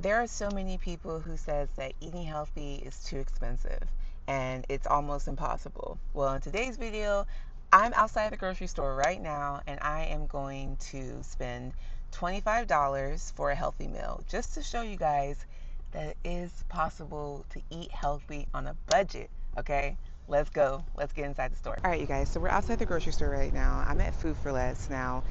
There are so many people who says that eating healthy is too expensive and it's almost impossible. Well, in today's video, I'm outside the grocery store right now and I am going to spend $25 for a healthy meal just to show you guys that it is possible to eat healthy on a budget, okay? Let's go. Let's get inside the store. All right, you guys, so we're outside the grocery store right now. I'm at Food for Less now.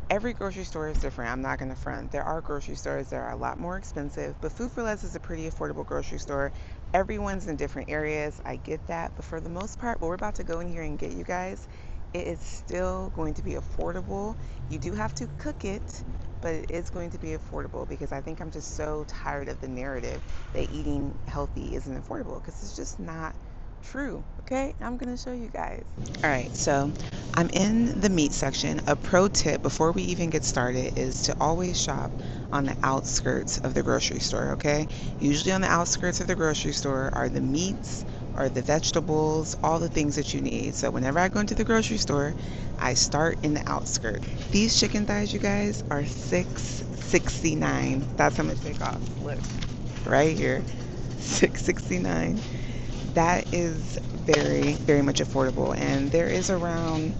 Every grocery store is different. I'm not going to front. There are grocery stores that are a lot more expensive, but Food for Less is a pretty affordable grocery store. Everyone's in different areas. I get that. But for the most part, what we're about to go in here and get you guys, it is still going to be affordable. You do have to cook it, but it is going to be affordable because I think I'm just so tired of the narrative that eating healthy isn't affordable because it's just not true. Okay, I'm gonna show you guys. All right, so I'm in the meat section. A pro tip before we even get started is to always shop on the outskirts of the grocery store. Okay, usually on the outskirts of the grocery store are the meats or the vegetables, all the things that you need. So whenever I go into the grocery store, I start in the outskirts. These chicken thighs, you guys, are $6.69. That's how much they cost. Look, right here, $6.69. That is very, very much affordable. And there is around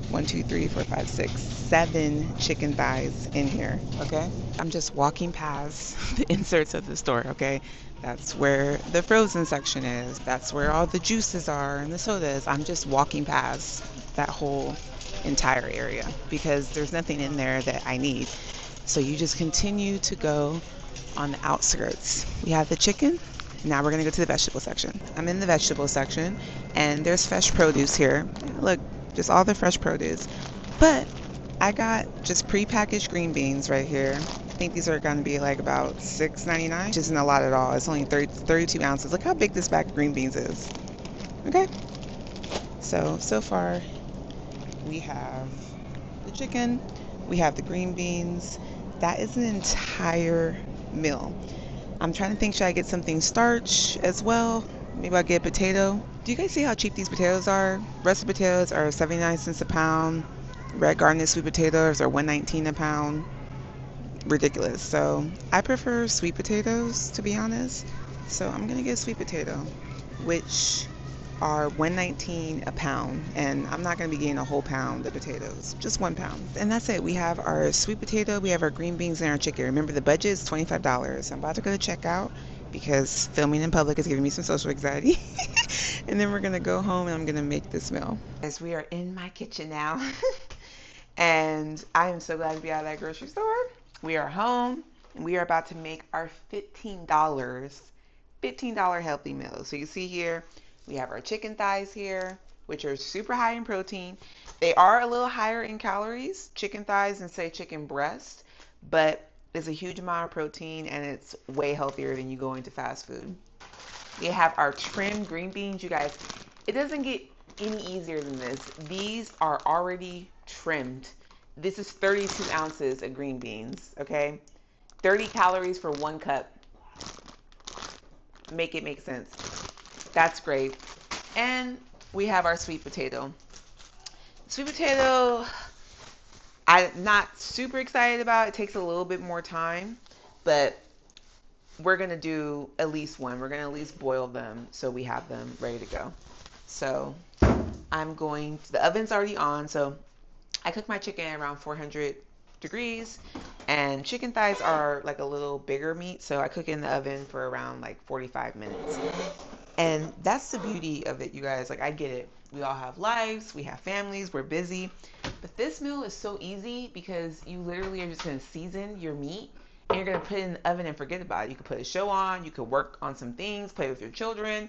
1, 2, 3, 4, 5, 6, 7 chicken thighs in here. Okay, I'm just walking past the inserts of the store. Okay, that's where the frozen section is. That's where all the juices are and the sodas. I'm just walking past that whole entire area because there's nothing in there that I need. So you just continue to go on the outskirts. We have the chicken. Now we're gonna go to the vegetable section. I'm in the vegetable section and there's fresh produce here. Look, just all the fresh produce. But I got just pre-packaged green beans right here. I think these are gonna be like about $6.99, which isn't a lot at all. It's only 32 ounces. Look how big this bag of green beans is. Okay, so far we have the chicken, we have the green beans. That is an entire meal. I'm trying to think, should I get something starch as well? Maybe I'll get a potato. Do you guys see how cheap these potatoes are? Russet potatoes are 79 cents a pound. Red garnet sweet potatoes are 119 a pound. Ridiculous. So I prefer sweet potatoes, to be honest. So I'm gonna get a sweet potato, which are 119 a pound, and I'm not going to be getting a whole pound of potatoes, just 1 pound. And that's it. We have our sweet potato, we have our green beans, and our chicken. Remember, the budget is $25. I'm about to go to checkout because filming in public is giving me some social anxiety. And then we're going to go home and I'm going to make this meal. As we are in my kitchen now, and I am so glad to be out of that grocery store. We are home and we are about to make our $15 healthy meal. So you see here, we have our chicken thighs here, which are super high in protein. They are a little higher in calories, chicken thighs, than say chicken breast, but it's a huge amount of protein and it's way healthier than you go into fast food. We have our trimmed green beans. You guys, it doesn't get any easier than this. These are already trimmed. This is 32 ounces of green beans, okay? 30 calories for 1 cup. Make it make sense. That's great. And we have our sweet potato. Sweet potato, I'm not super excited about. It takes a little bit more time, but we're going to do at least one. We're going to at least boil them so we have them ready to go. So the oven's already on, so I cook my chicken at around 400 degrees, and chicken thighs are like a little bigger meat, so I cook it in the oven for around like 45 minutes. And that's the beauty of it, you guys. Like, I get it. We all have lives, we have families, we're busy. But this meal is so easy because you literally are just going to season your meat and you're going to put it in the oven and forget about it. You could put a show on, you could work on some things, play with your children,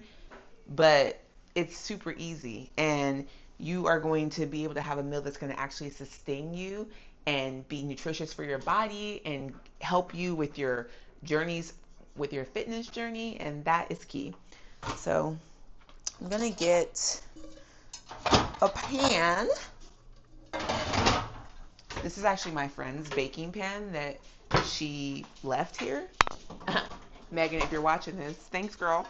but it's super easy. And you are going to be able to have a meal that's going to actually sustain you and be nutritious for your body and help you with your journeys, with your fitness journey, and that is key. So I'm gonna get a pan. This is actually my friend's baking pan that she left here. Megan, if you're watching this, thanks, girl.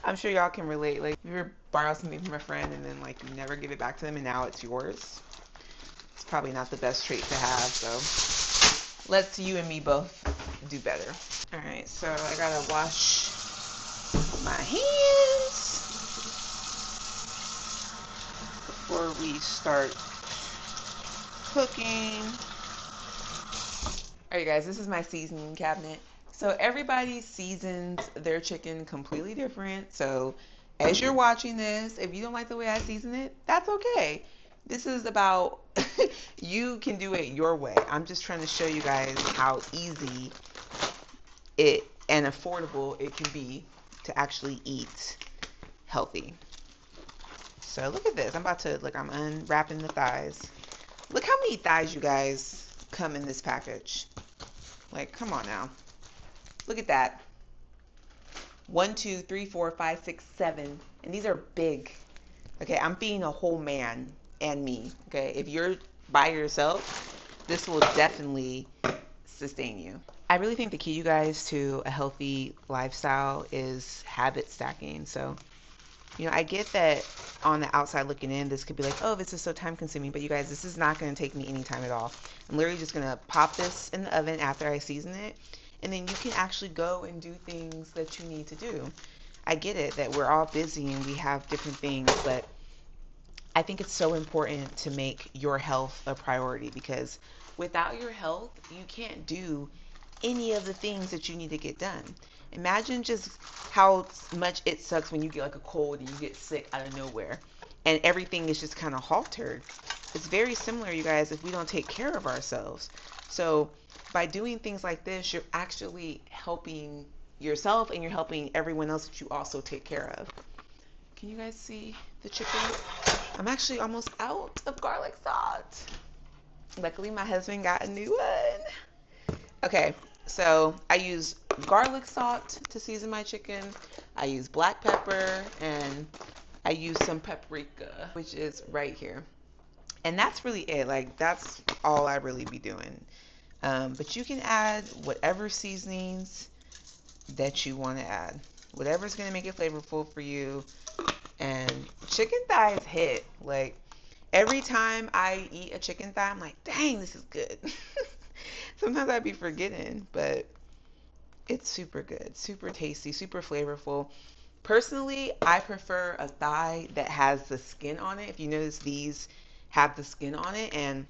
I'm sure y'all can relate. Like, if you ever borrow something from a friend and then like you never give it back to them and now it's yours, it's probably not the best trait to have. So let's you and me both do better. All right, so I gotta wash my hands before we start cooking. All right, guys, this is my seasoning cabinet. So everybody seasons their chicken completely different. So as you're watching this, if you don't like the way I season it, that's okay. This is about you can do it your way. I'm just trying to show you guys how easy it and affordable it can be to actually eat healthy. So look at this. I'm unwrapping the thighs. Look how many thighs, you guys, come in this package. Like, come on now. Look at that. 1, 2, 3, 4, 5, 6, 7. And these are big. Okay, I'm feeding a whole man and me. Okay, if you're by yourself, this will definitely sustain you. I really think the key, you guys, to a healthy lifestyle is habit stacking. So, you know, I get that on the outside looking in, this could be like, oh, this is so time consuming. But you guys, this is not going to take me any time at all. I'm literally just going to pop this in the oven after I season it. And then you can actually go and do things that you need to do. I get it that we're all busy and we have different things, but I think it's so important to make your health a priority, because without your health, you can't do any of the things that you need to get done. Imagine just how much it sucks when you get like a cold and you get sick out of nowhere and everything is just kind of haltered. It's very similar, you guys, if we don't take care of ourselves. So by doing things like this, you're actually helping yourself and you're helping everyone else that you also take care of. Can you guys see the chicken? I'm actually almost out of garlic salt. Luckily, my husband got a new one. Okay, so I use garlic salt to season my chicken. I use black pepper, and I use some paprika, which is right here. And that's really it. Like, that's all I really be doing. But you can add whatever seasonings that you want to add. Whatever's going to make it flavorful for you. And chicken thighs hit. Like, every time I eat a chicken thigh, I'm like, dang, this is good. Sometimes I'd be forgetting, but it's super good, super tasty, super flavorful. Personally, I prefer a thigh that has the skin on it. If you notice, these have the skin on it, and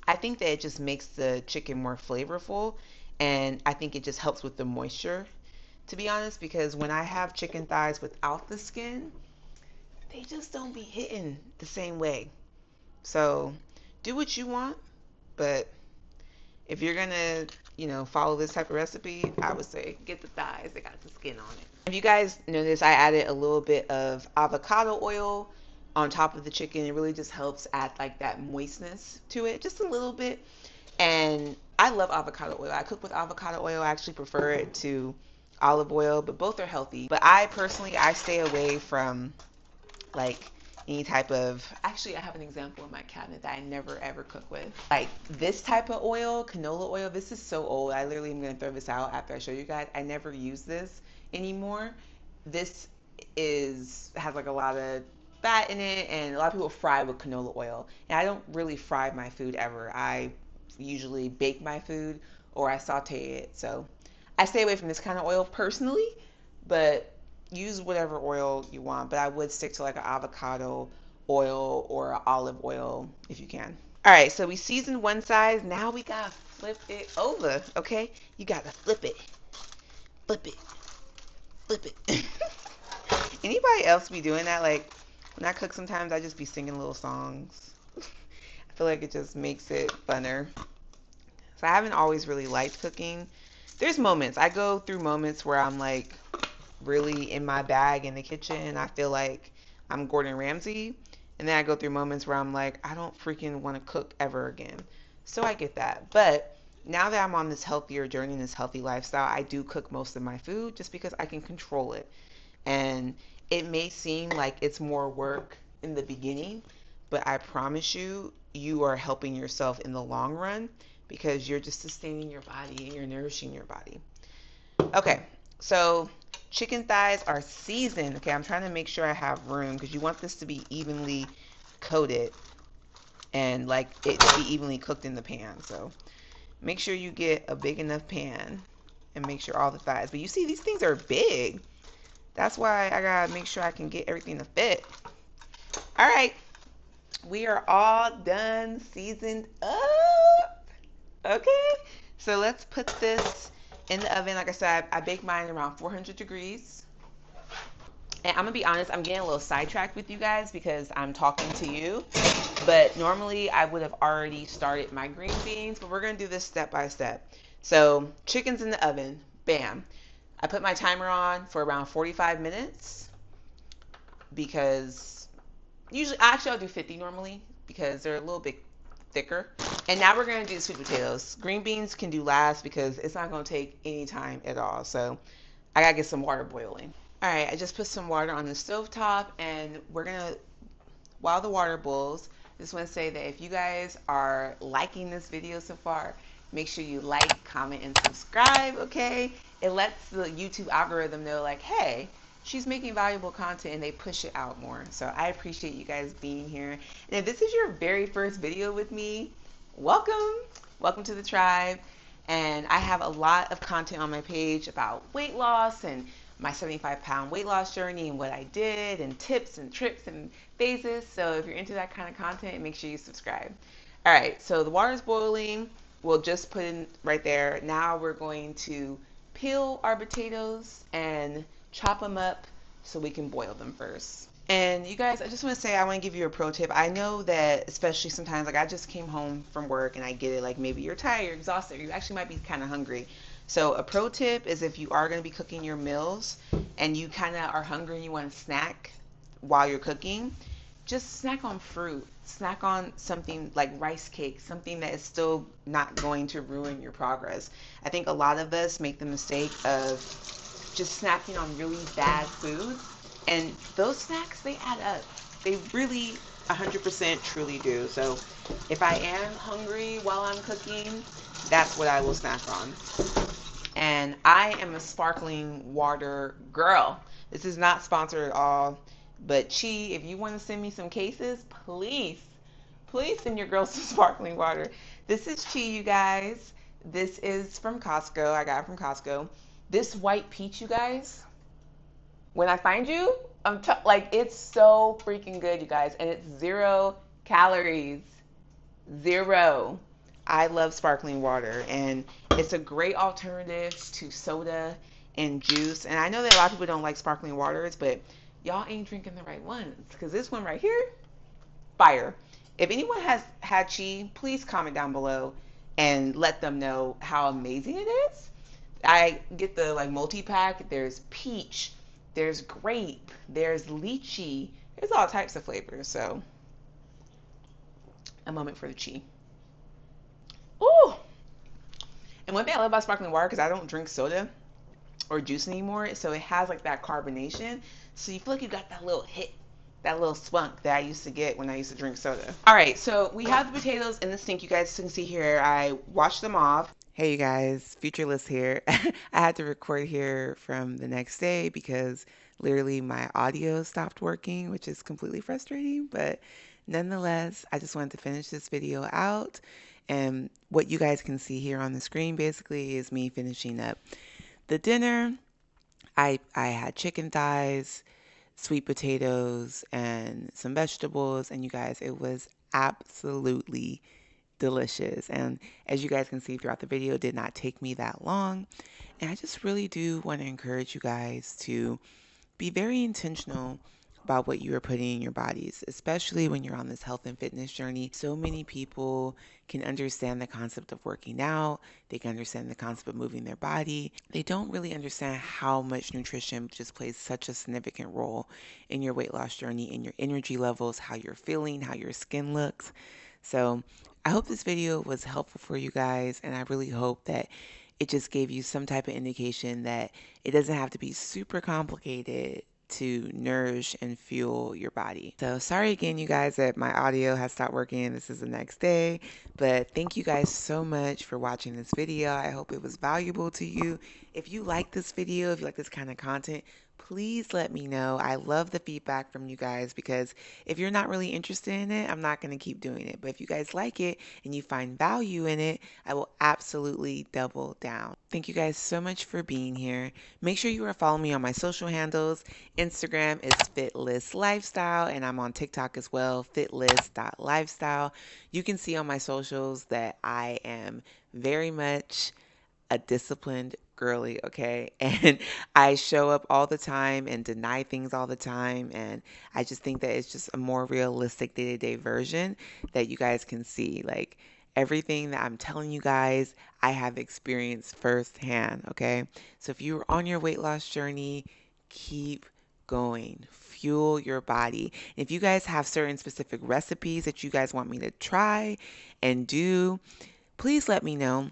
I think that it just makes the chicken more flavorful, and I think it just helps with the moisture, to be honest, because when I have chicken thighs without the skin, they just don't be hitting the same way. So do what you want, but if you're gonna, you know, follow this type of recipe, I would say get the thighs that got the skin on it. If you guys notice, I added a little bit of avocado oil on top of the chicken. It really just helps add like that moistness to it, just a little bit. And I love avocado oil. I cook with avocado oil. I actually prefer it to olive oil, but both are healthy. But I personally, I stay away from like any type of, actually I have an example in my cabinet that I never ever cook with. Like this type of oil, canola oil, this is so old. I literally am going to throw this out after I show you guys. I never use this anymore. This has like a lot of fat in it, and a lot of people fry with canola oil. And I don't really fry my food ever. I usually bake my food or I saute it. So I stay away from this kind of oil personally, but use whatever oil you want, but I would stick to like an avocado oil or an olive oil if you can. All right, so we seasoned one side. Now we gotta flip it over, okay? You gotta flip it, flip it, flip it. Anybody else be doing that? Like when I cook, sometimes I just be singing little songs. I feel like it just makes it funner. So I haven't always really liked cooking. There's moments, I go through moments where I'm like really in my bag in the kitchen and I feel like I'm Gordon Ramsay, and then I go through moments where I'm like, I don't freaking want to cook ever again. So I get that. But now that I'm on this healthier journey, this healthy lifestyle, I do cook most of my food just because I can control it. And it may seem like it's more work in the beginning, but I promise you, you are helping yourself in the long run because you're just sustaining your body and you're nourishing your body. Okay, so chicken thighs are seasoned. Okay, I'm trying to make sure I have room because you want this to be evenly coated and like it to be evenly cooked in the pan. So make sure you get a big enough pan. and make sure all the thighs. But you see, these things are big. That's why I gotta make sure I can get everything to fit. All right, we are all done, seasoned up. Okay, so let's put this in the oven. Like I said, I bake mine around 400 degrees. And I'm gonna be honest, I'm getting a little sidetracked with you guys because I'm talking to you. But normally I would have already started my green beans, but we're gonna do this step by step. So chicken's in the oven, bam. I put my timer on for around 45 minutes because usually, actually I'll do 50 normally because they're a little bit thicker. And now we're gonna do the sweet potatoes. Green beans can do last because it's not gonna take any time at all. So I gotta get some water boiling. All right, I just put some water on the stove top, and we're gonna, while the water boils, I just want to say that if you guys are liking this video so far, make sure you like, comment, and subscribe, okay? It lets the YouTube algorithm know, like, hey, she's making valuable content, and they push it out more. So I appreciate you guys being here. And if this is your very first video with me, welcome. Welcome to the tribe. And I have a lot of content on my page about weight loss and my 75-pound weight loss journey and what I did and tips and tricks and phases. So if you're into that kind of content, make sure you subscribe. All right, so the water's boiling. We'll just put in right there. Now we're going to peel our potatoes and chop them up so we can boil them first. And you guys, I just want to say, I want to give you a pro tip. I know that especially sometimes, like I just came home from work and I get it, like maybe you're tired, you're exhausted, you actually might be kind of hungry. So a pro tip is if you are going to be cooking your meals and you kind of are hungry and you want to snack while you're cooking, just snack on fruit. Snack on something like rice cake, something that is still not going to ruin your progress. I think a lot of us make the mistake of just snacking on really bad food, and those snacks, they add up. They really 100% truly do. So if I am hungry while I'm cooking, that's what I will snack on. And I am a sparkling water girl. This is not sponsored at all, but Chi, if you want to send me some cases, please send your girls some sparkling water. This is Chi, you guys. This is from Costco. I got it from Costco. This white peach, you guys, when I find you, like, it's so freaking good, you guys, and it's 0 calories. 0. I love sparkling water, and it's a great alternative to soda and juice. And I know that a lot of people don't like sparkling waters, but y'all ain't drinking the right ones, because this one right here, fire. If anyone has had Chi, please comment down below and let them know how amazing it is. I get the like multi-pack. There's peach, there's grape, there's lychee, there's all types of flavors. So a moment for the Chi. Ooh. And one thing I love about sparkling water, because I don't drink soda or juice anymore, so it has like that carbonation, so you feel like you got that little hit, that little spunk that I used to get when I used to drink soda. All right, so we have the potatoes in the sink. You guys can see here, I washed them off. Hey you guys, Futureless here. I had to record here from the next day because literally my audio stopped working, which is completely frustrating, but nonetheless, I just wanted to finish this video out. And what you guys can see here on the screen basically is me finishing up the dinner. I had chicken thighs, sweet potatoes, and some vegetables. And you guys, it was absolutely delicious. And as you guys can see throughout the video, it did not take me that long. And I just really do want to encourage you guys to be very intentional about what you are putting in your bodies, especially when you're on this health and fitness journey. So many people can understand the concept of working out. They can understand the concept of moving their body. They don't really understand how much nutrition just plays such a significant role in your weight loss journey, in your energy levels, how you're feeling, how your skin looks. So I hope this video was helpful for you guys, and I really hope that it just gave you some type of indication that it doesn't have to be super complicated to nourish and fuel your body. So sorry again, you guys, that my audio has stopped working. This is the next day, but thank you guys so much for watching this video. I hope it was valuable to you, If you like this video, if you like this kind of content, please let me know. I love the feedback from you guys because if you're not really interested in it, I'm not going to keep doing it. But if you guys like it and you find value in it, I will absolutely double down. Thank you guys so much for being here. Make sure you are following me on my social handles. Instagram is Fitless Lifestyle, and I'm on TikTok as well, fitless.lifestyle. You can see on my socials that I am very much a disciplined girly, okay? And I show up all the time and deny things all the time. And I just think that it's just a more realistic day-to-day version that you guys can see. Like everything that I'm telling you guys, I have experienced firsthand, okay? So if you're on your weight loss journey, keep going. Fuel your body. And if you guys have certain specific recipes that you guys want me to try and do, please let me know.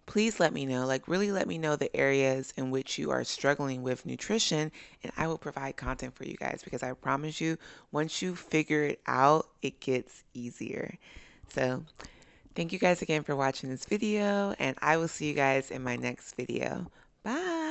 Please let me know, like really let me know the areas in which you are struggling with nutrition, and I will provide content for you guys because I promise you, once you figure it out, it gets easier. So thank you guys again for watching this video, and I will see you guys in my next video. Bye.